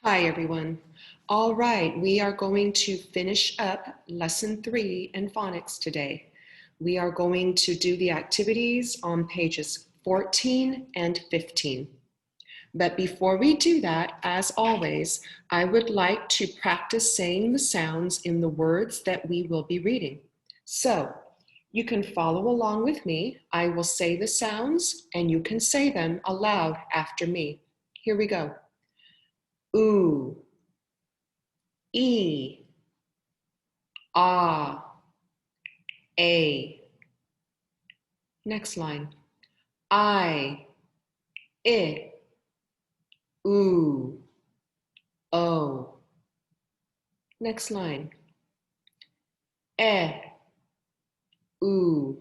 Hi, everyone. All right, we are going to finish up lesson 3 in phonics today. We are going to do the activities on pages 14 and 15. But before we do that, as always, I would like to practice saying the sounds in the words that we will be reading. So you can follow along with me. I will say the sounds and you can say them aloud after me. Here we go. Ooh. E, ah, a. Next line. I, oo, o. Next line. E, oo,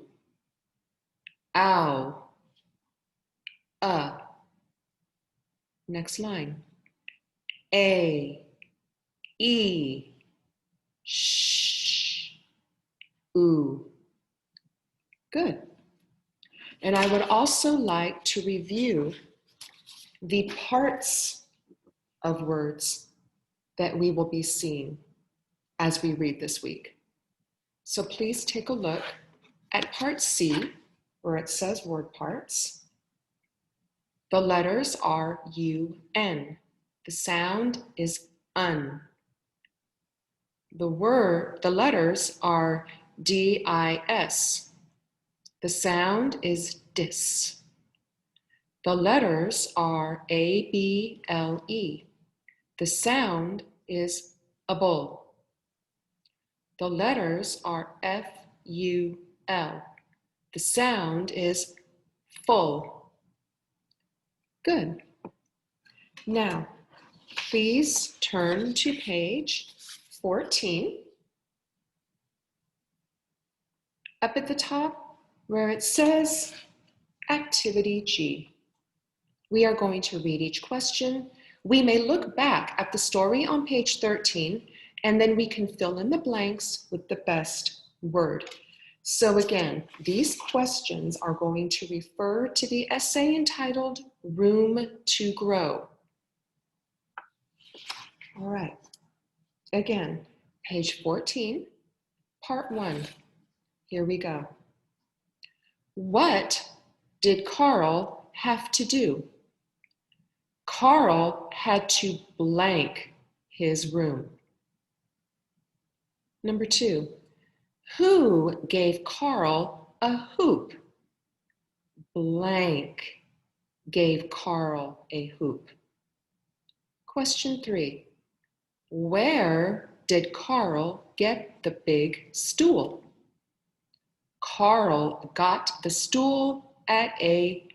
ow, a. Next line. A, e, sh, oo. Good. And I would also like to review the parts of words that we will be seeing as we read this week. So please take a look at part C, where it says word parts. The letters are UN. The sound is un. The letters are DIS. The sound is dis. The letters are ABLE. The sound is able. The letters are FUL. The sound is full. Good. Now, please turn to page 14. Up at the top where it says Activity G. We are going to read each question. We may look back at the story on page 13, and then we can fill in the blanks with the best word. So again, these questions are going to refer to the essay entitled Room to Grow. All right. Again, page 14, part 1. Here we go. What did Carl have to do? Carl had to blank his room. Number 2, who gave Carl a hoop? Blank gave Carl a hoop. Question 3, where did Carl get the big stool? Carl got the stool at a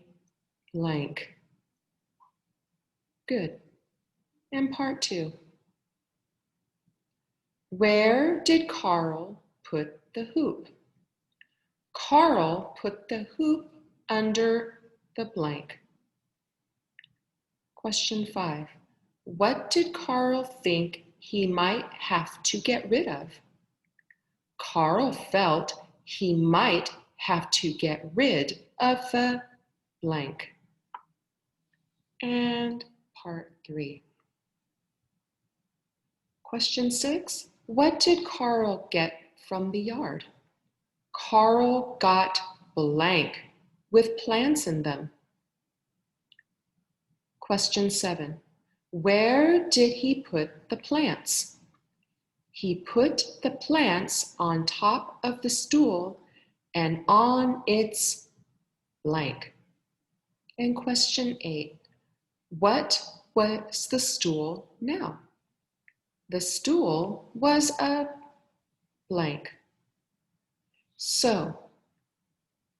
blank. Good. And part 2. Where did Carl put the hoop? Carl put the hoop under the blank. Question 5. What did Carl think he might have to get rid of? Carl felt he might have to get rid of the blank. And part 3. Question 6. What did Carl get from the yard? Carl got blank with plants in them. Question 7. Where did he put the plants? He put the plants on top of the stool and on its blank. And question 8. What was the stool now? The stool was a blank. So,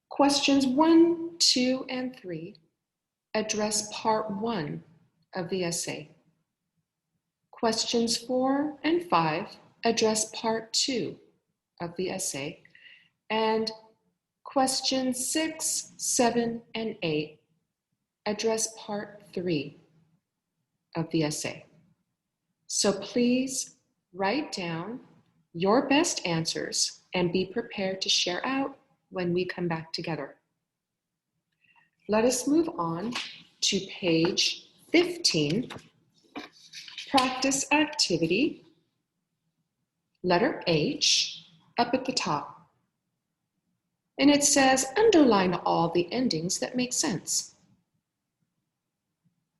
questions 1, 2, and 3 address part 1 of the essay. Questions 4 and 5 address part 2 of the essay. And questions 6, 7, and 8 address part 3 of the essay. So please write down your best answers and be prepared to share out when we come back together. Let us move on to page 15 practice activity, letter H, up at the top. And it says, underline all the endings that make sense.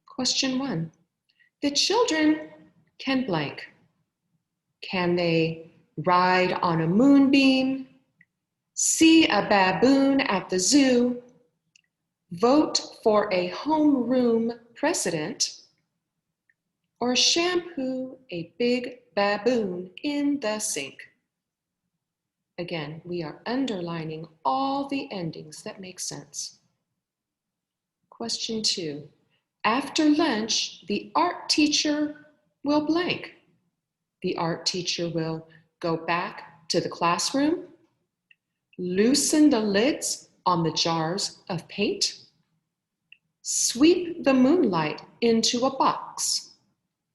Question 1. The children can blank. Can they ride on a moonbeam, see a baboon at the zoo, vote for a homeroom president, or shampoo a big baboon in the sink? Again, we are underlining all the endings that make sense. Question 2. After lunch, the art teacher will blank. The art teacher will go back to the classroom, loosen the lids on the jars of paint, sweep the moonlight into a box,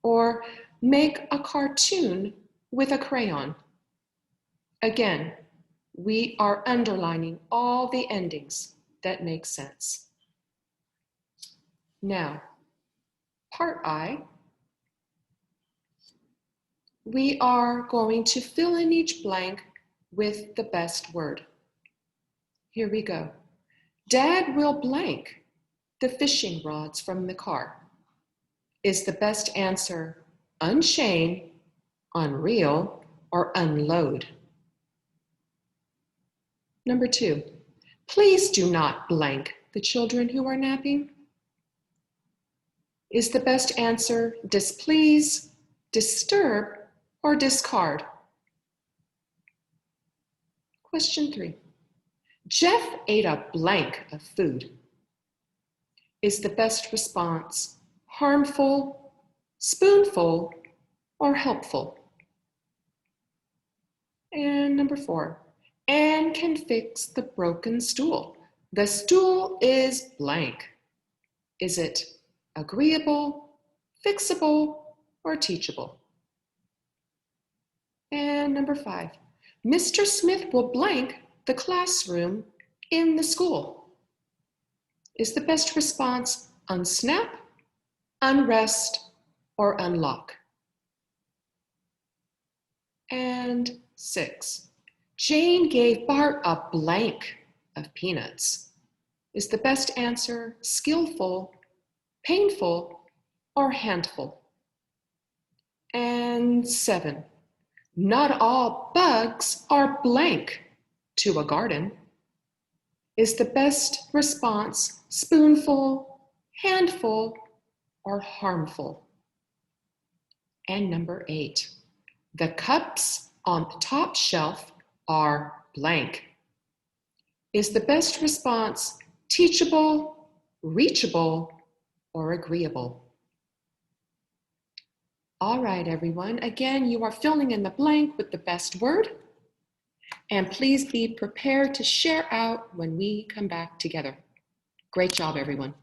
or make a cartoon with a crayon. Again, we are underlining all the endings that make sense. Now, part I, we are going to fill in each blank with the best word. Here we go. Dad will blank the fishing rods from the car. Is the best answer unchain, unreel, or unload? Number 2, please do not blank the children who are napping. Is the best answer displease, disturb, or discard? Question 3. Jeff ate a blank of food. Is the best response harmful, spoonful, or helpful? And number 4. Anne can fix the broken stool. The stool is blank. Is it agreeable, fixable, or teachable? And number 5. Mr. Smith will blank the classroom in the school. Is the best response unsnap, unrest, or unlock? And 6. Jane gave Bart a blank of peanuts. Is the best answer skillful, painful, or handful? And 7. Not all bugs are blank to a garden. Is the best response spoonful, handful, or harmful? And number 8. The cups on the top shelf are blank. Is the best response teachable, reachable, or agreeable? All right, everyone. Again, you are filling in the blank with the best word. And please be prepared to share out when we come back together. Great job, everyone.